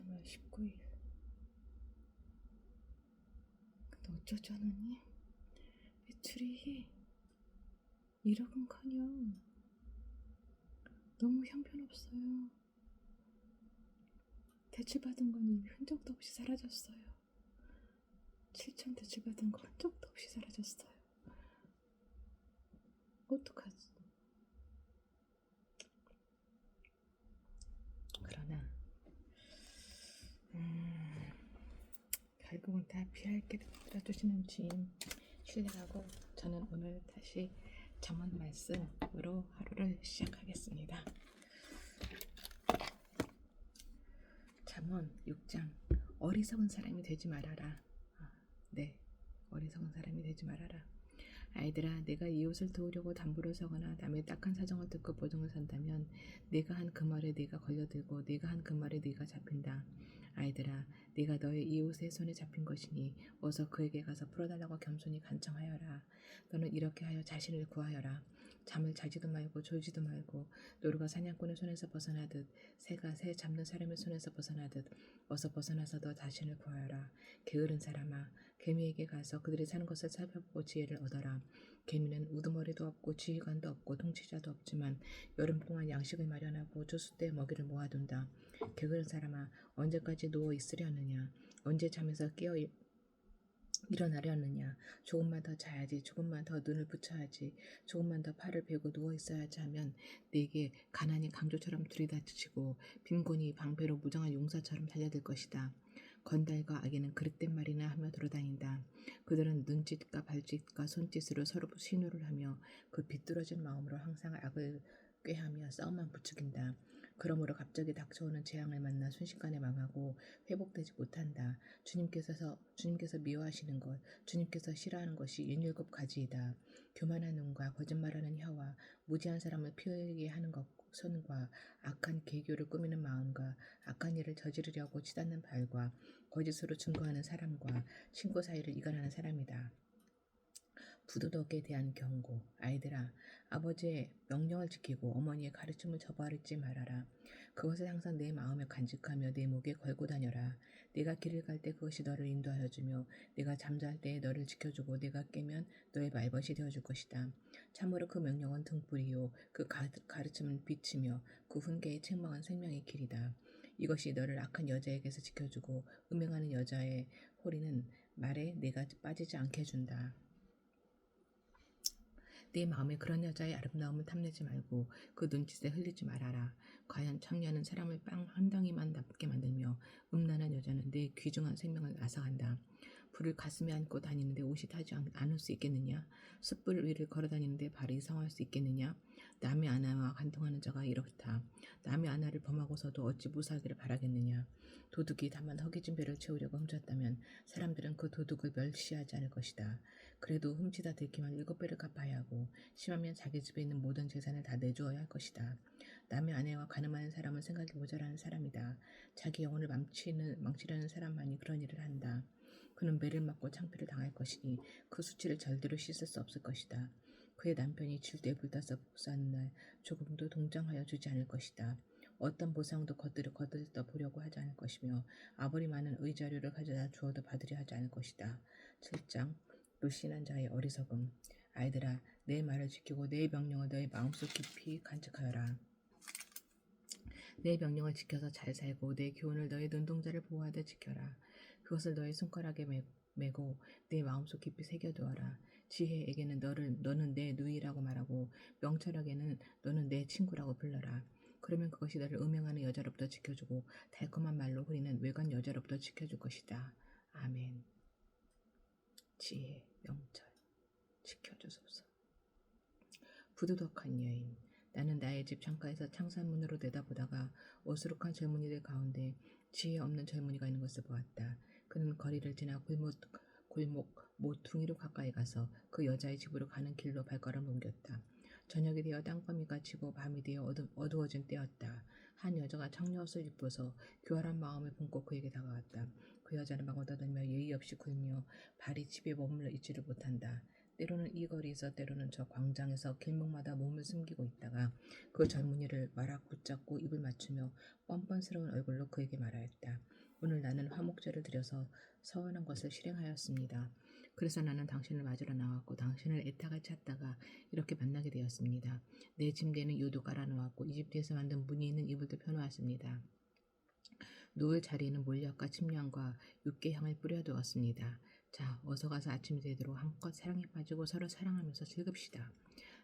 3월 19일. 근데 어쩌자느니 매출이 1억은커녕 너무 형편없어요. 대출받은 건 이미 흔적도 없이 사라졌어요. 7천 대출받은 거 흔적도 없이 사라졌어요. 어떡하지? 그러나 결국은 다 피할게 들어주시는 주님 신뢰하고 저는 오늘 다시 잠언 말씀으로 하루를 시작하겠습니다. 잠언 6장 어리석은 사람이 되지 말아라. 네, 어리석은 사람이 되지 말아라. 아이들아, 내가 이 옷을 도우려고 담보로 서거나 남의 딱한 사정을 듣고 보증을 선다면 내가 한 그 말에 네가 걸려들고 내가 한 그 말에 네가 잡힌다. 아이들아, 네가 너의 이 옷의 손에 잡힌 것이니 어서 그에게 가서 풀어달라고 겸손히 간청하여라. 너는 이렇게 하여 자신을 구하여라. 잠을 자지도 말고 졸지도 말고 노루가 사냥꾼의 손에서 벗어나듯 새가 새 잡는 사람의 손에서 벗어나듯 어서 벗어나서 너 자신을 구하여라. 게으른 사람아, 개미에게 가서 그들이 사는 것을 살펴보고 지혜를 얻어라. 개미는 우두머리도 없고 지휘관도 없고 통치자도 없지만 여름 동안 양식을 마련하고 추수 때 먹이를 모아둔다. 게으른 사람아, 언제까지 누워 있으려느냐? 언제 잠에서 깨어 일어나려느냐? 조금만 더 자야지, 조금만 더 눈을 붙여야지, 조금만 더 팔을 베고 누워 있어야지 하면 네게 가난이 강조처럼 들이닥치고 빈곤이 방패로 무장한 용사처럼 달려들 것이다. 건달과 아기는 그릇된 말이나 하며 돌아다닌다. 그들은 눈짓과 발짓과 손짓으로 서로 신호를 하며 그 비뚤어진 마음으로 항상 악을 꾀하며 싸움만 부추긴다. 그러므로 갑자기 닥쳐오는 재앙을 만나 순식간에 망하고 회복되지 못한다. 주님께서 미워하시는 것, 주님께서 싫어하는 것이 67가지이다. 교만한 눈과 거짓말하는 혀와 무지한 사람을 피 흘리게 하는 손과 악한 계교를 꾸미는 마음과 악한 일을 저지르려고 치닫는 발과 거짓으로 증거하는 사람과 친구 사이를 이간하는 사람이다. 부도덕에 대한 경고. 아이들아, 아버지의 명령을 지키고 어머니의 가르침을 저버리지 말아라. 그것을 항상 내 마음에 간직하며 내 목에 걸고 다녀라. 내가 길을 갈 때 그것이 너를 인도하여 주며 내가 잠잘 때 너를 지켜주고 내가 깨면 너의 말벗이 되어줄 것이다. 참으로 그 명령은 등불이요 그 가르침은 빛이며 그 훈계의 책망은 생명의 길이다. 이것이 너를 악한 여자에게서 지켜주고 음행하는 여자의 호리는 말에 내가 빠지지 않게 해준다. 네 마음에 그런 여자의 아름다움을 탐내지 말고 그 눈짓에 흘리지 말아라. 과연 청년은 사람을 빵 한 덩이만 남게 만들며 음란한 여자는 내 귀중한 생명을 앗아간다. 불을 가슴에 안고 다니는데 옷이 타지 않을 수 있겠느냐? 숯불 위를 걸어다니는데 발이 성할 수 있겠느냐? 남의 아내와 간통하는 자가 이렇다. 남의 아내를 범하고서도 어찌 무사하기를 바라겠느냐? 도둑이 다만 허기진 배를 채우려고 훔쳤다면 사람들은 그 도둑을 멸시하지 않을 것이다. 그래도 훔치다 들키면 7배를 갚아야 하고 심하면 자기 집에 있는 모든 재산을 다 내주어야 할 것이다. 남의 아내와 가늠하는 사람은 생각이 모자라는 사람이다. 자기 영혼을 망치려는 사람만이 그런 일을 한다. 그는 매를 맞고 창피를 당할 것이니 그 수치를 절대로 씻을 수 없을 것이다. 그의 남편이 질투에 불타서 복수하는 날 조금도 동정하여 주지 않을 것이다. 어떤 보상도 거들떠 보려고 하지 않을 것이며 아무리 많은 의자료를 가져다 주어도 받으려 하지 않을 것이다. 7장 불신한 자의 어리석음. 아이들아, 내 말을 지키고 내 명령을 너의 마음속 깊이 간직하여라. 내 명령을 지켜서 잘 살고 내 교훈을 너의 눈동자를 보호하듯 지켜라. 그것을 너의 손가락에 메고 내 마음속 깊이 새겨두어라. 지혜에게는 너는 내 누이라고 말하고 명철에게는 너는 내 친구라고 불러라. 그러면 그것이 너를 음행하는 여자로부터 지켜주고 달콤한 말로 흐리는 외간 여자로부터 지켜줄 것이다. 아멘. 지혜, 명철 지켜주소서. 부두덕한 여인. 나는 나의 집 창가에서 창산문으로 내다보다가 어수룩한 젊은이들 가운데 지혜 없는 젊은이가 있는 것을 보았다. 그는 거리를 지나 골목 모퉁이로 가까이 가서 그 여자의 집으로 가는 길로 발걸음을 옮겼다. 저녁이 되어 땅거미가 지고 밤이 되어 어두워진 때였다. 한 여자가 청려옷을 입고서 교활한 마음을 품고 그에게 다가왔다. 그 여자는 막 얻어들며 예의 없이 굴며 발이 집에 머물러 있지를 못한다. 때로는 이 거리에서 때로는 저 광장에서 길목마다 몸을 숨기고 있다가 그 젊은이를 와락 붙잡고 입을 맞추며 뻔뻔스러운 얼굴로 그에게 말하였다. 오늘 나는 화목제를 드려서 서원한 것을 실행하였습니다. 그래서 나는 당신을 맞으러 나왔고 당신을 애타게 찾다가 이렇게 만나게 되었습니다. 내 침대에는 요도 깔아놓았고 이집트에서 만든 무늬 있는 이불도 펴놓았습니다. 누울 자리에는 몰약과 침량과 육개향을 뿌려두었습니다. 자, 어서 가서 아침이 되도록 한껏 사랑에 빠지고 서로 사랑하면서 즐깁시다.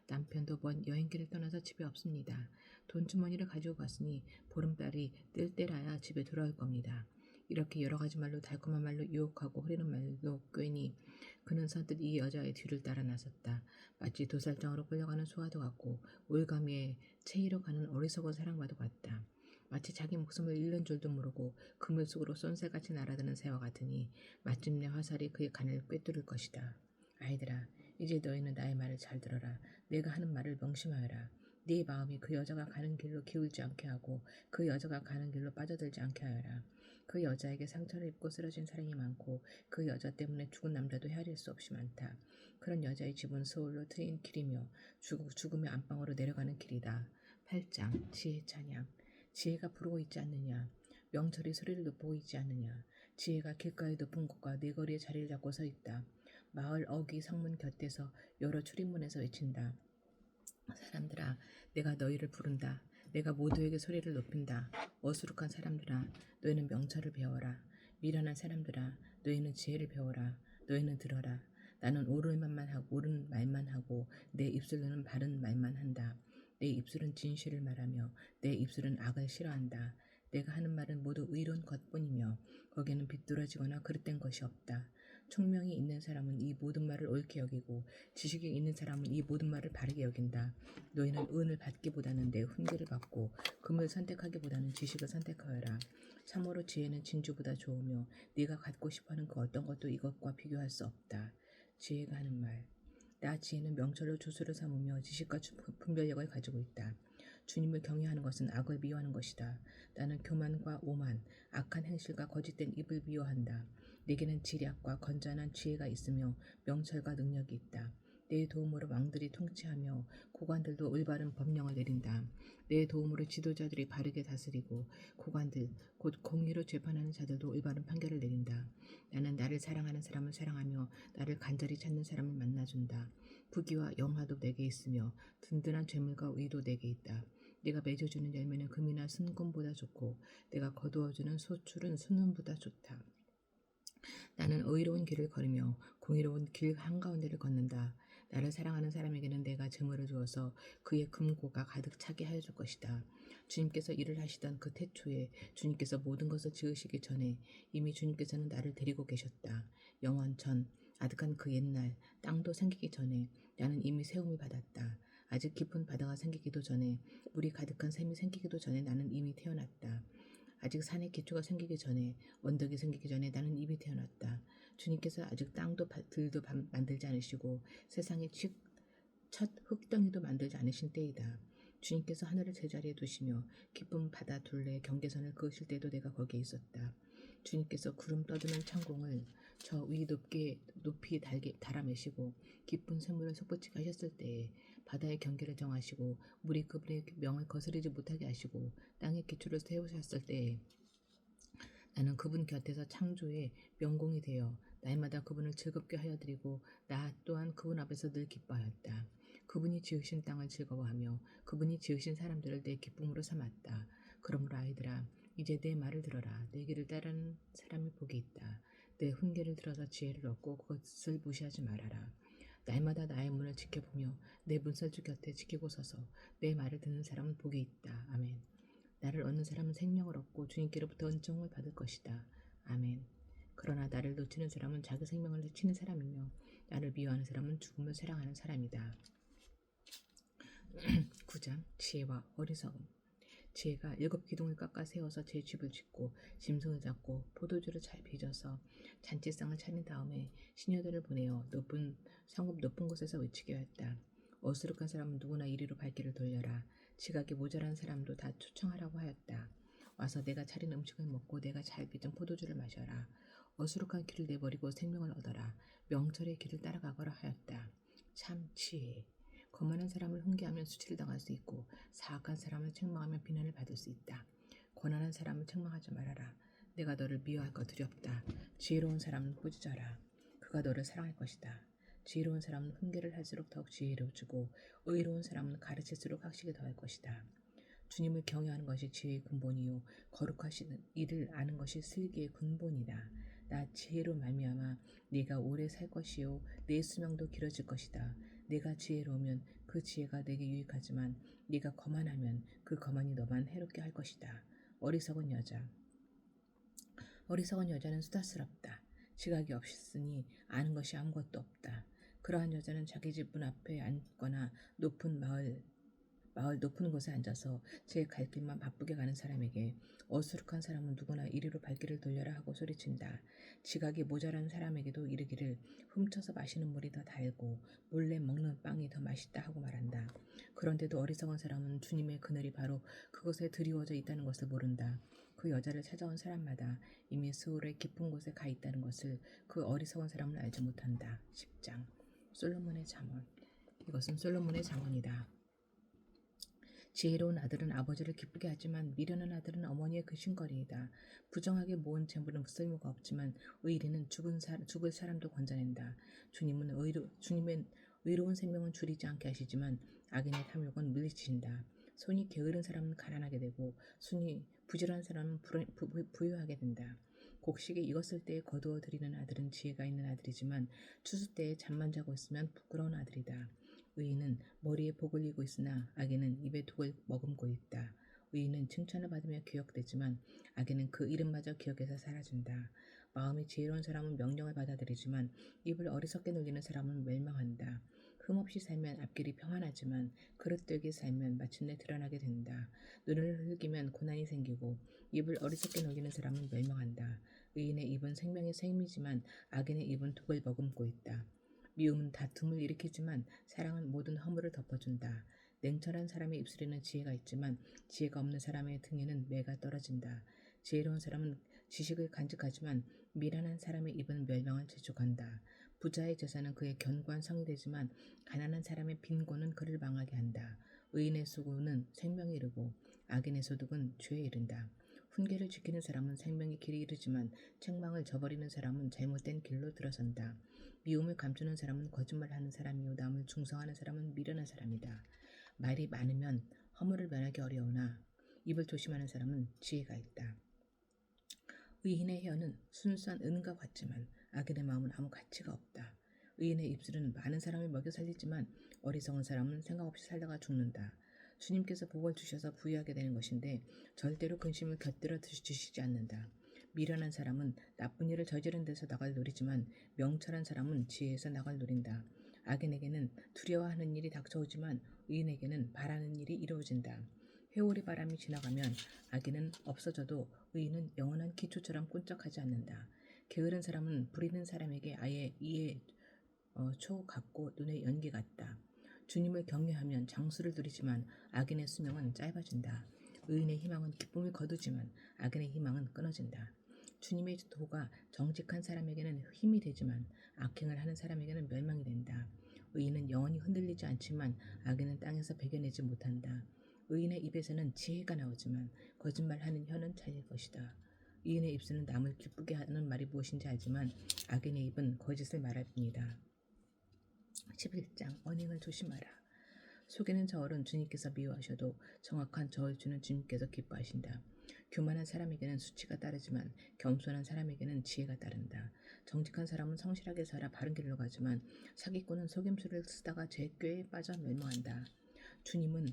남편도 먼 여행길을 떠나서 집에 없습니다. 돈주머니를 가지고 갔으니 보름달이 뜰 때라야 집에 돌아올 겁니다. 이렇게 여러 가지 말로 달콤한 말로 유혹하고 흐리는 말로 꿰니 그는 선뜻 이 여자의 뒤를 따라 나섰다. 마치 도살장으로 끌려가는 소와도 같고 올가미에 체이러 가는 어리석은 사랑과도 같다. 마치 자기 목숨을 잃는 줄도 모르고 그물 속으로 쏜새같이 날아드는 새와 같으니 마침내 화살이 그의 간을 꿰뚫을 것이다. 아이들아, 이제 너희는 나의 말을 잘 들어라. 내가 하는 말을 명심하여라. 네 마음이 그 여자가 가는 길로 기울지 않게 하고 그 여자가 가는 길로 빠져들지 않게 하여라. 그 여자에게 상처를 입고 쓰러진 사랑이 많고 그 여자 때문에 죽은 남자도 헤아릴 수 없이 많다. 그런 여자의 집은 서울로 트인 길이며 죽음의 안방으로 내려가는 길이다. 8장 지혜 찬양. 지혜가 부르고 있지 않느냐. 명철이 소리를 높이고 있지 않느냐. 지혜가 길가의 높은 곳과 네거리에 자리를 잡고 서 있다. 마을 어귀 성문 곁에서 여러 출입문에서 외친다. 사람들아, 내가 너희를 부른다. 내가 모두에게 소리를 높인다. 어수룩한 사람들아, 너희는 명철을 배워라. 미련한 사람들아, 너희는 지혜를 배워라. 너희는 들어라. 나는 옳은 말만 하고 내 입술로는 바른 말만 한다. 내 입술은 진실을 말하며 내 입술은 악을 싫어한다. 내가 하는 말은 모두 의로운 것뿐이며 거기에는 비뚤어지거나 그릇된 것이 없다. 총명이 있는 사람은 이 모든 말을 옳게 여기고 지식이 있는 사람은 이 모든 말을 바르게 여긴다. 너희는 은을 받기보다는 내 훈계를 받고 금을 선택하기보다는 지식을 선택하여라. 참으로 지혜는 진주보다 좋으며 네가 갖고 싶어하는 그 어떤 것도 이것과 비교할 수 없다. 지혜가 하는 말. 나 지혜는 명철로 조수를 삼으며 지식과 분별력을 가지고 있다. 주님을 경외하는 것은 악을 미워하는 것이다. 나는 교만과 오만, 악한 행실과 거짓된 입을 미워한다. 내게는 지략과 건전한 지혜가 있으며 명철과 능력이 있다. 내 도움으로 왕들이 통치하며 고관들도 올바른 법령을 내린다. 내 도움으로 지도자들이 바르게 다스리고 고관들, 곧 공의로 재판하는 자들도 올바른 판결을 내린다. 나는 나를 사랑하는 사람을 사랑하며 나를 간절히 찾는 사람을 만나준다. 부귀와 영화도 내게 있으며 든든한 재물과 의도 내게 있다. 내가 맺어주는 열매는 금이나 순금보다 좋고 내가 거두어주는 소출은 순금보다 좋다. 나는 의로운 길을 걸으며 공의로운 길 한가운데를 걷는다. 나를 사랑하는 사람에게는 내가 재물을 주어서 그의 금고가 가득 차게 하여줄 것이다. 주님께서 일을 하시던 그 태초에 주님께서 모든 것을 지으시기 전에 이미 주님께서는 나를 데리고 계셨다. 영원 전 아득한 그 옛날 땅도 생기기 전에 나는 이미 세움을 받았다. 아직 깊은 바다가 생기기도 전에 물이 가득한 샘이 생기기도 전에 나는 이미 태어났다. 아직 산의 기초가 생기기 전에 언덕이 생기기 전에 나는 이미 태어났다. 주님께서 아직 땅도 들도 만들지 않으시고 세상의 첫 흙덩이도 만들지 않으신 때이다. 주님께서 하늘을 제자리에 두시며 깊은 바다 둘레에 경계선을 그으실 때도 내가 거기에 있었다. 주님께서 구름 떠드는 창공을 저 위 높이 달아매시고 깊은 샘물을 솟구치게 하셨을 때에 바다의 경계를 정하시고 물이 그분의 명을 거스르지 못하게 하시고 땅의 기초를 세우셨을 때에 나는 그분 곁에서 창조의 명공이 되어 날마다 그분을 즐겁게 하여드리고 나 또한 그분 앞에서 늘 기뻐하였다. 그분이 지으신 땅을 즐거워하며 그분이 지으신 사람들을 내 기쁨으로 삼았다. 그러므로 아이들아, 이제 내 말을 들어라. 내 길을 따르는 사람이 복이 있다. 내 훈계를 들어서 지혜를 얻고 그것을 무시하지 말아라. 날마다 나의 문을 지켜보며 내 문설주 곁에 지키고 서서 내 말을 듣는 사람은 복이 있다. 아멘. 나를 얻는 사람은 생명을 얻고 주님께로부터 은총을 받을 것이다. 아멘. 그러나 나를 놓치는 사람은 자기 생명을 해치는 사람이며 나를 미워하는 사람은 죽음을 사랑하는 사람이다. 9장 지혜와 어리석음. 지혜가 7기둥을 깎아 세워서 제 집을 짓고 짐승을 잡고 포도주를 잘 빚어서 잔치상을 차린 다음에 시녀들을 보내어 성읍 높은 곳에서 외치게 했다. 어수룩한 사람은 누구나 이리로 발길을 돌려라. 지각이 모자란 사람도 다 초청하라고 하였다. 와서 내가 차린 음식을 먹고 내가 잘 빚은 포도주를 마셔라. 어수룩한 길을 내버리고 생명을 얻어라. 명철의 길을 따라가거라 하였다. 참 지혜. 거만한 사람을 훈계하면 수치를 당할 수 있고 사악한 사람을 책망하면 비난을 받을 수 있다. 고난한 사람을 책망하지 말아라. 내가 너를 미워할까 두렵다. 지혜로운 사람은 꾸짖어라. 그가 너를 사랑할 것이다. 지혜로운 사람은 훈계를 할수록 더욱 지혜로워지고 의로운 사람은 가르칠수록 학식이 더할 것이다. 주님을 경외하는 것이 지혜의 근본이요 거룩하신 이를 아는 것이 슬기의 근본이다. 나 지혜로 말미암아 네가 오래 살 것이요 내 수명도 길어질 것이다. 네가 지혜로우면 그 지혜가 내게 유익하지만 네가 거만하면 그 거만이 너만 해롭게 할 것이다. 어리석은 여자. 어리석은 여자는 수다스럽다. 지각이 없으니 아는 것이 아무것도 없다. 그러한 여자는 자기 집 문 앞에 앉거나 마을 높은 곳에 앉아서 제 갈 길만 바쁘게 가는 사람에게 어수룩한 사람은 누구나 이리로 발길을 돌려라 하고 소리친다. 지각이 모자란 사람에게도 이르기를 훔쳐서 마시는 물이 더 달고 몰래 먹는 빵이 더 맛있다 하고 말한다. 그런데도 어리석은 사람은 주님의 그늘이 바로 그곳에 드리워져 있다는 것을 모른다. 그 여자를 찾아온 사람마다 이미 스올의 깊은 곳에 가 있다는 것을 그 어리석은 사람은 알지 못한다. 10장 솔로몬의 잠언. 이것은 솔로몬의 잠언이다. 지혜로운 아들은 아버지를 기쁘게 하지만 미련한 아들은 어머니의 근심거리이다. 부정하게 모은 재물은 쓸모가 없지만 의리는 죽을 사람도 건져낸다. 주님은 의로운 생명은 줄이지 않게 하시지만 악인의 탐욕은 물리치신다. 손이 게으른 사람은 가난하게 되고 손이 부지런한 사람은 부유하게 된다. 곡식에 익었을 때에 거두어 들이는 아들은 지혜가 있는 아들이지만 추수 때에 잠만 자고 있으면 부끄러운 아들이다. 의인은 머리에 복을 이고 있으나 악인은 입에 독을 머금고 있다. 의인은 칭찬을 받으며 기억되지만 악인은 그 이름마저 기억에서 사라진다. 마음이 지혜로운 사람은 명령을 받아들이지만 입을 어리석게 놀리는 사람은 멸망한다. 흠없이 살면 앞길이 평안하지만 그릇되게 살면 마침내 드러나게 된다. 눈을 흘기면 고난이 생기고 입을 어리석게 놀리는 사람은 멸망한다. 의인의 입은 생명의 셈이지만 악인의 입은 독을 머금고 있다. 미움은 다툼을 일으키지만 사랑은 모든 허물을 덮어준다. 냉철한 사람의 입술에는 지혜가 있지만 지혜가 없는 사람의 등에는 매가 떨어진다. 지혜로운 사람은 지식을 간직하지만 미련한 사람의 입은 멸망을 재촉한다. 부자의 재산은 그의 견고한 성이 되지만 가난한 사람의 빈곤은 그를 망하게 한다. 의인의 수고는 생명에 이르고 악인의 소득은 죄에 이른다. 훈계를 지키는 사람은 생명의 길에 이르지만 책망을 저버리는 사람은 잘못된 길로 들어선다. 미움을 감추는 사람은 거짓말하는 사람이요 남을 중성하는 사람은 미련한 사람이다. 말이 많으면 허물을 면하기 어려우나 입을 조심하는 사람은 지혜가 있다. 의인의 혀는 순수한 은과 같지만 악인의 마음은 아무 가치가 없다. 의인의 입술은 많은 사람을 먹여 살리지만 어리석은 사람은 생각 없이 살다가 죽는다. 주님께서 복을 주셔서 부유하게 되는 것인데 절대로 근심을 곁들여 주시지 않는다. 미련한 사람은 나쁜 일을 저지른 데서 나갈 노리지만 명철한 사람은 지혜에서 나갈 노린다. 악인에게는 두려워하는 일이 닥쳐오지만 의인에게는 바라는 일이 이루어진다. 회오리 바람이 지나가면 악인은 없어져도 의인은 영원한 기초처럼 끈적하지 않는다. 게으른 사람은 부리는 사람에게 아예 이에 초 같고 눈에 연기 같다. 주님을 경외하면 장수를 누리지만 악인의 수명은 짧아진다. 의인의 희망은 기쁨을 거두지만 악인의 희망은 끊어진다. 주님의 도가 정직한 사람에게는 힘이 되지만 악행을 하는 사람에게는 멸망이 된다. 의인은 영원히 흔들리지 않지만 악인은 땅에서 베겨내지 못한다. 의인의 입에서는 지혜가 나오지만 거짓말하는 혀는 잘릴 것이다. 의인의 입술은 남을 기쁘게 하는 말이 무엇인지 알지만 악인의 입은 거짓을 말할 뿐이다. 11장 언행을 조심하라. 속이는 저울은 주님께서 미워하셔도 정확한 저울주는 주님께서 기뻐하신다. 교만한 사람에게는 수치가 따르지만 겸손한 사람에게는 지혜가 따른다. 정직한 사람은 성실하게 살아 바른 길로 가지만 사기꾼은 속임수를 쓰다가 제 꾀에 빠져 멸망한다. 주님은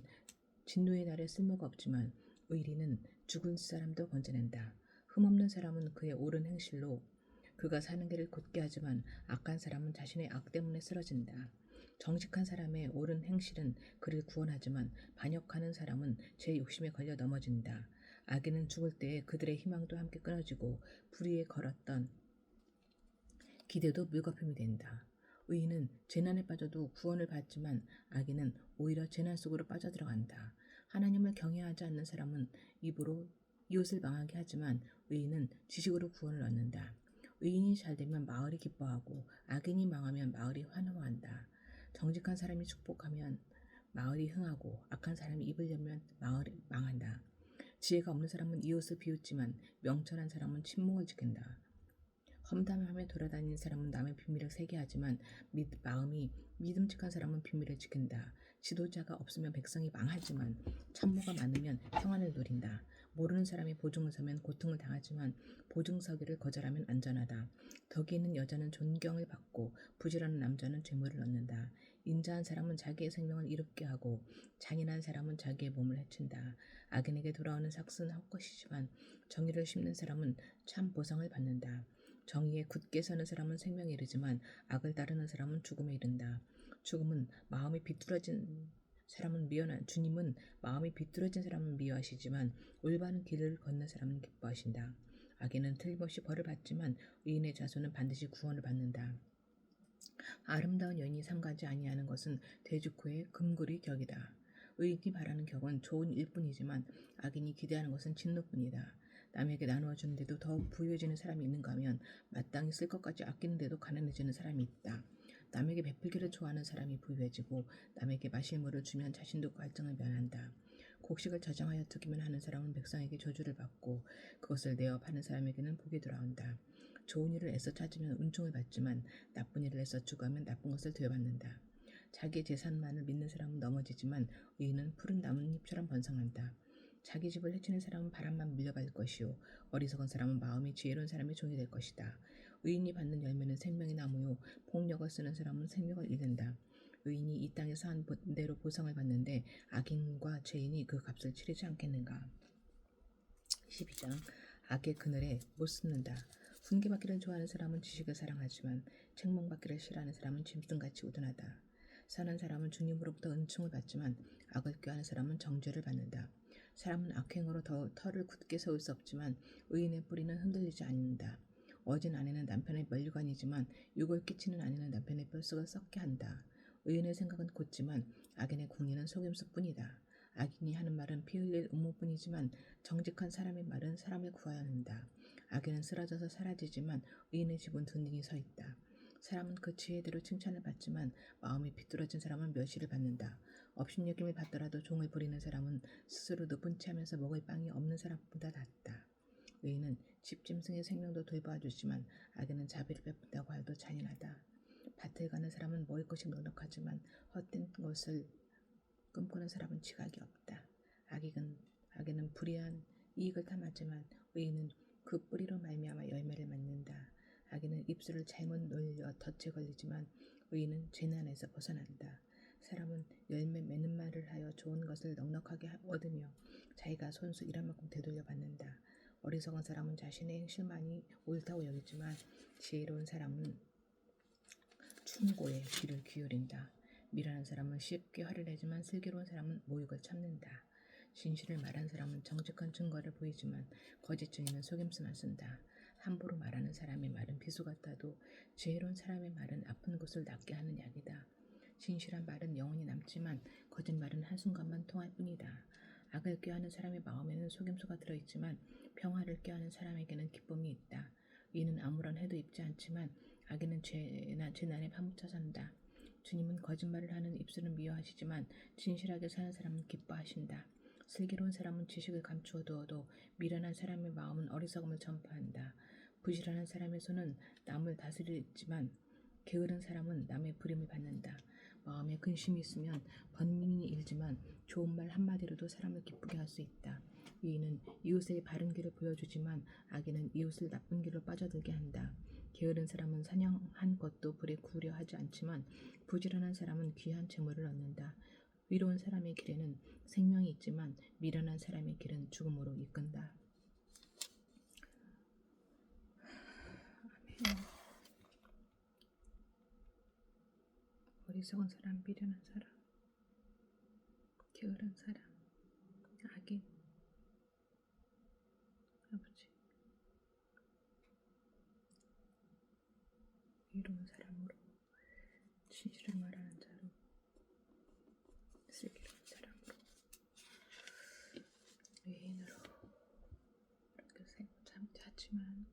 진노의 날에 쓸모가 없지만 의리는 죽은 사람도 건져낸다. 흠없는 사람은 그의 옳은 행실로 그가 사는 길을 곧게 하지만 악한 사람은 자신의 악 때문에 쓰러진다. 정직한 사람의 옳은 행실은 그를 구원하지만 반역하는 사람은 제 욕심에 걸려 넘어진다. 악인은 죽을 때에 그들의 희망도 함께 끊어지고 불의에 걸었던 기대도 물거품이 된다. 의인은 재난에 빠져도 구원을 받지만 악인은 오히려 재난 속으로 빠져들어간다. 하나님을 경외하지 않는 사람은 입으로 이웃을 망하게 하지만 의인은 지식으로 구원을 얻는다. 의인이 잘되면 마을이 기뻐하고 악인이 망하면 마을이 환호한다. 정직한 사람이 축복하면 마을이 흥하고 악한 사람이 입을 열면 마을이 망한다. 지혜가 없는 사람은 이웃을 비웃지만 명철한 사람은 침묵을 지킨다. 험담하며 돌아다니는 사람은 남의 비밀을 세게 하지만 마음이 믿음직한 사람은 비밀을 지킨다. 지도자가 없으면 백성이 망하지만 참모가 많으면 평안을 누린다. 모르는 사람이 보증을 서면 고통을 당하지만 보증서기를 거절하면 안전하다. 덕이 있는 여자는 존경을 받고 부지런한 남자는 재물을 얻는다. 인자한 사람은 자기의 생명을 이롭게 하고 잔인한 사람은 자기의 몸을 해친다. 악인에게 돌아오는 삭은 헛것이지만 정의를 심는 사람은 참 보상을 받는다. 정의에 굳게 서는 사람은 생명에 이르지만 악을 따르는 사람은 죽음에 이른다. 주님은 마음이 비뚤어진 사람은 미워하시지만 올바른 길을 걷는 사람은 기뻐하신다. 악인은 틀림없이 벌을 받지만 의인의 자손은 반드시 구원을 받는다. 아름다운 여인이 상가지 아니하는 것은 돼지코의 금구리 격이다. 의인이 바라는 격은 좋은 일뿐이지만 악인이 기대하는 것은 진노뿐이다. 남에게 나누어 주는데도 더욱 부유해지는 사람이 있는가 하면 마땅히 쓸 것까지 아끼는데도 가난해지는 사람이 있다. 남에게 베풀기를 좋아하는 사람이 부유해지고 남에게 마실 물을 주면 자신도 갈증을 면한다. 곡식을 저장하여 투기만 하는 사람은 백성에게 저주를 받고 그것을 내어 파는 사람에게는 복이 돌아온다. 좋은 일을 애써 찾으면 은총을 받지만 나쁜 일을 애써 추구하면 나쁜 것을 되받는다. 자기 재산만을 믿는 사람은 넘어지지만 의인은 푸른 나뭇잎처럼 번성한다. 자기 집을 해치는 사람은 바람만 물려받을 것이요 어리석은 사람은 마음이 지혜로운 사람의 종이 될 것이다. 의인이 받는 열매는 생명의 나무요 폭력을 쓰는 사람은 생명을 잃는다. 의인이 이 땅에서 한 대로 보상을 받는데 악인과 죄인이 그 값을 치르지 않겠는가. 12장 악의 그늘에 못 숨는다. 훈계받기를 좋아하는 사람은 지식을 사랑하지만 책망받기를 싫어하는 사람은 짐승같이 우둔하다. 선한 사람은 주님으로부터 은총을 받지만 악을 꾀하는 사람은 정죄를 받는다. 사람은 악행으로 더 털을 굳게 세울 수 없지만 의인의 뿌리는 흔들리지 않는다. 어진 아내는 남편의 면류관이지만 육을 끼치는 아내는 남편의 뼛속을 썩게 한다. 의인의 생각은 곧지만 악인의 궁리는 속임수뿐이다. 악인이 하는 말은 피 흘릴 음모뿐이지만 정직한 사람의 말은 사람을 구하야 한다. 악인은 쓰러져서 사라지지만 의인의 집은 든든히 서 있다. 사람은 그 지혜대로 칭찬을 받지만 마음이 비뚤어진 사람은 멸시를 받는다. 업신여김을 받더라도 종을 부리는 사람은 스스로 높은 채하면서 먹을 빵이 없는 사람보다 낫다. 의인은 집짐승의 생명도 돌봐주지만 악인은 자비를 베푼다고 하여도 잔인하다. 밭을 가는 사람은 먹을 것이 넉넉하지만 헛된 것을 꿈꾸는 사람은 지각이 없다. 악인은 불의한 이익을 탐하지만 의인은 그 뿌리로 말미암아 열매를 맺는다. 악인은 입술을 잘못 놀려 덫에 걸리지만 의인은 재난에서 벗어난다. 사람은 열매 맺는 말을 하여 좋은 것을 넉넉하게 얻으며 자기가 손수 일한 만큼 되돌려 받는다. 어리석은 사람은 자신의 행실만이 옳다고 여기지만 지혜로운 사람은 충고에 귀를 기울인다. 미련한 사람은 쉽게 화를 내지만 슬기로운 사람은 모욕을 참는다. 진실을 말한 사람은 정직한 증거를 보이지만 거짓 증인은 속임수만 쓴다. 함부로 말하는 사람의 말은 비수 같아도 지혜로운 사람의 말은 아픈 곳을 낫게 하는 약이다. 진실한 말은 영원히 남지만 거짓말은 한순간만 통할 뿐이다. 악을 꾀하는 사람의 마음에는 속임수가 들어있지만 평화를 꾀하는 사람에게는 기쁨이 있다. 이는 아무런 해도 입지 않지만 악인은 재난에 파묻혀 산다. 주님은 거짓말을 하는 입술은 미워하시지만 진실하게 사는 사람은 기뻐하신다. 슬기로운 사람은 지식을 감추어 두어도 미련한 사람의 마음은 어리석음을 전파한다. 부지런한 사람의 손은 남을 다스리지만 게으른 사람은 남의 부림을 받는다. 마음에 근심이 있으면 번민이 일지만 좋은 말 한마디로도 사람을 기쁘게 할 수 있다. 의인은 이웃의 바른 길을 보여주지만 악인은 이웃을 나쁜 길로 빠져들게 한다. 게으른 사람은 사냥한 것도 불에 구우려 하지 않지만 부지런한 사람은 귀한 재물을 얻는다. 위로운 사람의 길에는 생명이 있지만 미련한 사람의 길은 죽음으로 이끈다. 어리석은 사람, 미련한 사람, 게으른 사람, 악인, 아버지, 위로운 사람으로, 진실을 말하는 자로, 슬기로운 사람으로, 의인으로 이렇게 참지만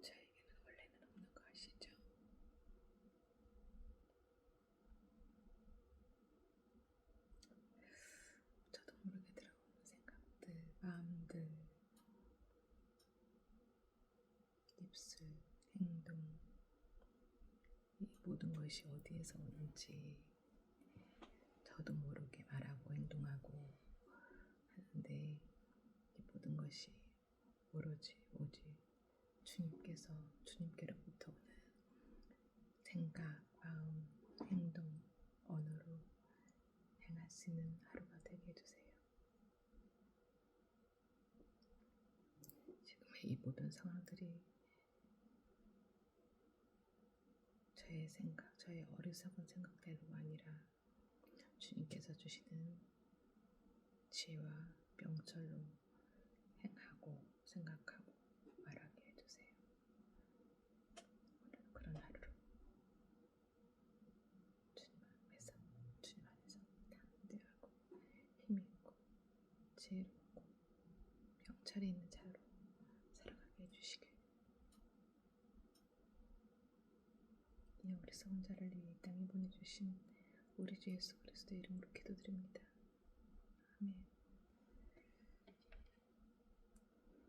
저에게는 원래는 없는 거 아시죠? 것이 어디에서 오는지 저도 모르게 말하고 행동하고 하는데 이 모든 것이 오로지 오직 주님께로부터 오는 생각, 마음, 행동, 언어로 행할 수 있는 하루가 되게 해주세요. 지금의 이 모든 상황들이 저의 생각, 저의 어리석은 생각대로가 아니라 주님께서 주시는 지혜와 명철로 행하고 생각하고 말하게 해주세요. 오늘 그런 하루로 주님 안에서 담대하고 힘있고 지혜롭고 명철이 있는 자로 살아가게 해주시길. 이 어리석은 자를 위해 이 땅에 보내주신 우리 주 예수 그리스도의 이름으로 기도드립니다.